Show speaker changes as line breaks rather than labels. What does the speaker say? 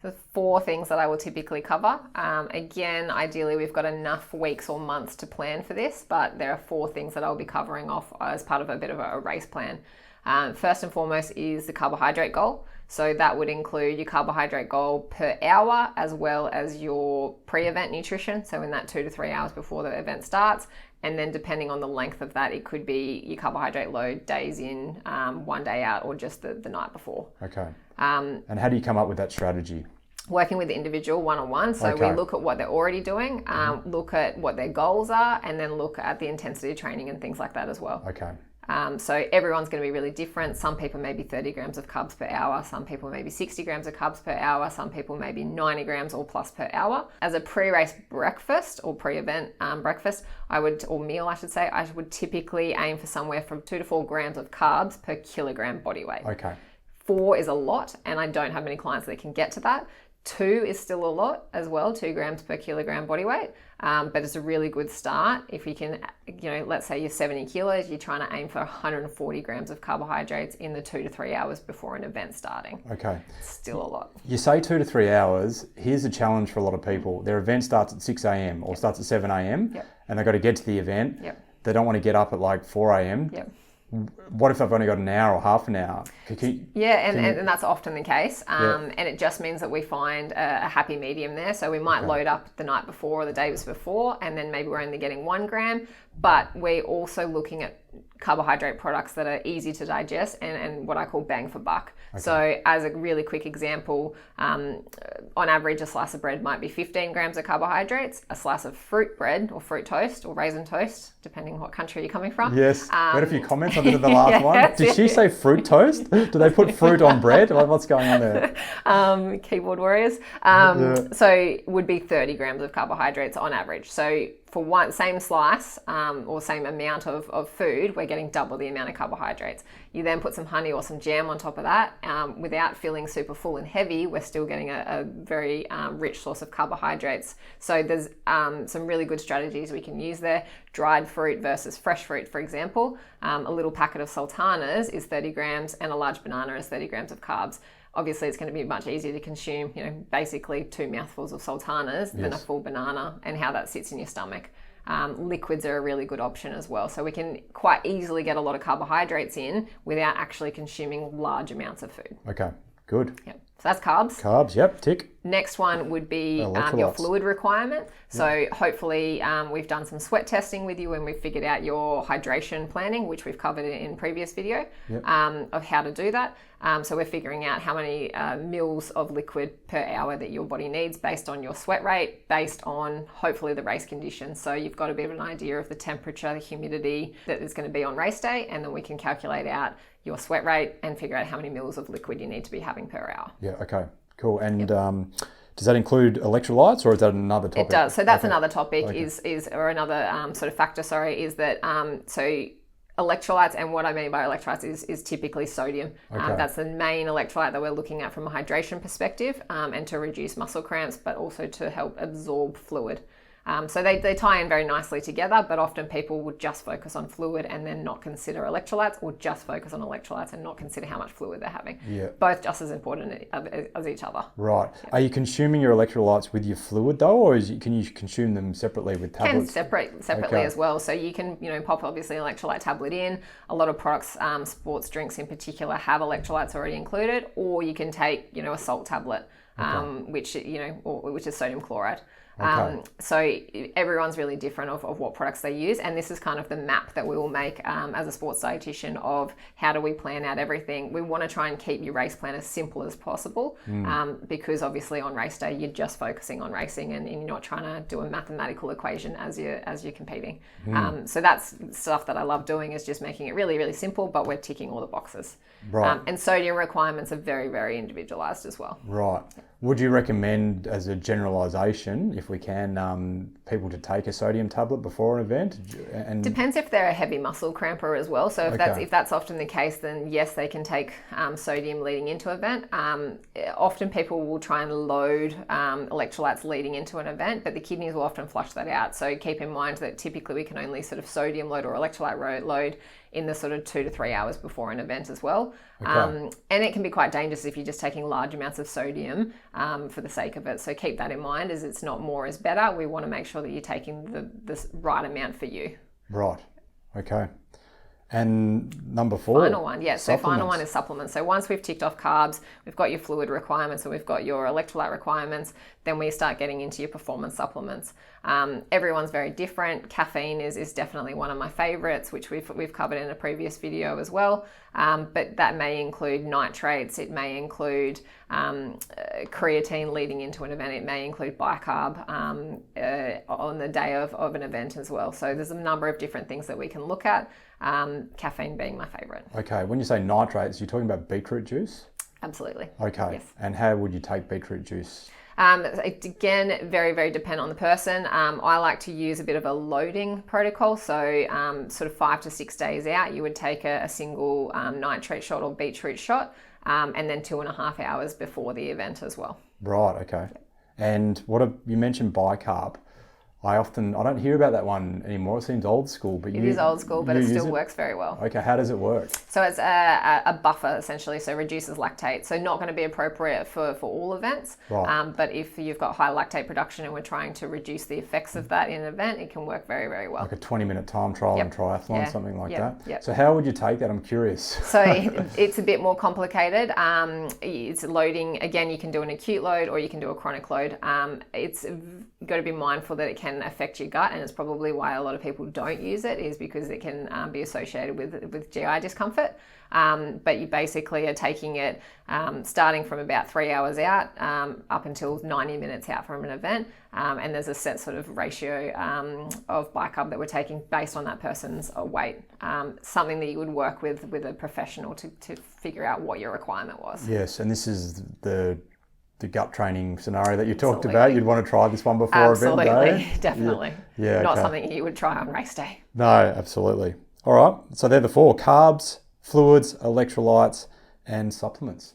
The 4 things that I will typically cover. Again, ideally we've got enough weeks or months to plan for this, but there are 4 things that I'll be covering off as part of a bit of a race plan. First and foremost is the carbohydrate goal. So that would include your carbohydrate goal per hour as well as your pre-event nutrition. So in that 2 to 3 hours before the event starts. And then depending on the length of that, it could be your carbohydrate load days in, 1 day out, or just the night before.
Okay. And how do you come up with that strategy?
Working with the individual one-on-one. So we look at what they're already doing, look at what their goals are, and then look at the intensity of training and things like that as well.
Okay.
So everyone's going to be really different. Some people maybe 30 grams of carbs per hour. Some people maybe 60 grams of carbs per hour. Some people maybe 90 grams or plus per hour. As a pre-race breakfast or pre-event breakfast, I would typically aim for somewhere from 2 to 4 grams of carbs per kilogram body weight.
Okay.
4 is a lot, and I don't have many clients that can get to that. 2 is still a lot as well, 2 grams per kilogram body weight. But it's a really good start. If you can, let's say you're 70 kilos, you're trying to aim for 140 grams of carbohydrates in the 2 to 3 hours before an event starting.
Okay.
Still a lot.
You say 2 to 3 hours. Here's a challenge for a lot of people. Their event starts at 6 a.m. or starts at 7 a.m. and they've got to get to the event. They don't want to get up at like 4 a.m. What if I've only got an hour or half an hour?
And that's often the case. And it just means that we find a happy medium there. So we might load up the night before or the days before, and then maybe we're only getting 1 gram. But we're also looking at carbohydrate products that are easy to digest and what I call bang for buck. So as a really quick example, on average, a slice of bread might be 15 grams of carbohydrates. A slice of fruit bread or fruit toast or raisin toast, depending on what country you're coming from.
Yes, we had a few comments under the last one. Did she say fruit toast? Do they put fruit on bread? What's going on there?
Keyboard warriors. So would be 30 grams of carbohydrates on average. So for one same slice or same amount of food, we're getting double the amount of carbohydrates. You then put some honey or some jam on top of that. Without feeling super full and heavy, we're still getting a very rich source of carbohydrates. So there's some really good strategies we can use there. Dried fruit versus fresh fruit, for example. A little packet of sultanas is 30 grams and a large banana is 30 grams of carbs. Obviously, it's going to be much easier to consume, basically 2 mouthfuls of sultanas than a full banana, and how that sits in your stomach. Liquids are a really good option as well. So we can quite easily get a lot of carbohydrates in without actually consuming large amounts of food.
Okay, good.
Yep. So that's carbs.
Carbs, yep, tick.
Next one would be your fluid requirement. So hopefully we've done some sweat testing with you and we've figured out your hydration planning, which we've covered in previous video of how to do that. So we're figuring out how many mils of liquid per hour that your body needs based on your sweat rate, based on hopefully the race conditions. So you've got a bit of an idea of the temperature, the humidity that is going to be on race day, and then we can calculate out your sweat rate and figure out how many mils of liquid you need to be having per hour.
Yeah, okay, cool. And does that include electrolytes, or is that another topic?
It does. So that's another topic or another sort of factor, is that so electrolytes, and what I mean by electrolytes is typically sodium. That's the main electrolyte that we're looking at from a hydration perspective, and to reduce muscle cramps, but also to help absorb fluid. So they tie in very nicely together, but often people would just focus on fluid and then not consider electrolytes, or just focus on electrolytes and not consider how much fluid they're having. Yeah. Both just as important as each other.
Right. Yeah. Are you consuming your electrolytes with your fluid though, or can you consume them separately with tablets?
Can separately as well. So you can pop obviously an electrolyte tablet in. A lot of products, sports drinks in particular, have electrolytes already included, or you can take a salt tablet, which is sodium chloride. So everyone's really different of what products they use, and this is kind of the map that we will make as a sports dietitian of how do we plan out everything. We want to try and keep your race plan as simple as possible, because obviously on race day you're just focusing on racing and you're not trying to do a mathematical equation as you're competing. So that's stuff that I love doing, is just making it really, really simple, but we're ticking all the boxes.
Right.
And sodium requirements are very, very individualized as well.
Right. Would you recommend, as a generalization, if if we can, people to take a sodium tablet before an event? And
depends if they're a heavy muscle cramper as well. So if that's often the case, then yes, they can take sodium leading into an event. Often people will try and load electrolytes leading into an event, but the kidneys will often flush that out. So keep in mind that typically we can only sort of sodium load or electrolyte load in the sort of 2 to 3 hours before an event as well. And it can be quite dangerous if you're just taking large amounts of sodium for the sake of it. So keep that in mind, as it's not more is better. We want to make sure that you're taking the right amount for you.
Right. Okay. And number 4.
Final one, yes. So final one is supplements. So once we've ticked off carbs, we've got your fluid requirements and we've got your electrolyte requirements, then we start getting into your performance supplements. Everyone's very different. Caffeine is definitely one of my favorites, which we've covered in a previous video as well. But that may include nitrates. It may include creatine leading into an event. It may include bicarb on the day of an event as well. So there's a number of different things that we can look at. Caffeine being my favorite.
Okay, when you say nitrates, you're talking about beetroot juice?
Absolutely.
Okay, yes. And how would you take beetroot juice?
Again, very, very dependent on the person. I like to use a bit of a loading protocol. So sort of 5 to 6 days out, you would take a single nitrate shot or beetroot shot, and then 2.5 hours before the event as well.
Right, okay. Yep. And you mentioned bicarb. I don't hear about that one anymore. It seems old school, but
it is old school, but it still works very well.
Okay, how does it work?
So it's a buffer essentially, so reduces lactate. So not going to be appropriate for all events, right. But if you've got high lactate production and we're trying to reduce the effects of that in an event, it can work very, very well.
Like a 20-minute time trial in triathlon, something like that.
Yep.
So how would you take that? I'm curious.
So it's a bit more complicated. It's loading. Again, you can do an acute load or you can do a chronic load. It's got to be mindful that it can affect your gut, and it's probably why a lot of people don't use it, is because it can be associated with GI discomfort. But you basically are taking it starting from about 3 hours out up until 90 minutes out from an event, and there's a set sort of ratio of bicarb that we're taking based on that person's weight. Something that you would work with a professional to figure out what your requirement was.
Yes, and this is the gut training scenario that you talked about. You'd want to try this one before event day?
Absolutely, definitely.
Yeah,
not something you would try on race day.
No, absolutely. All right, so they're the 4: carbs, fluids, electrolytes, and supplements.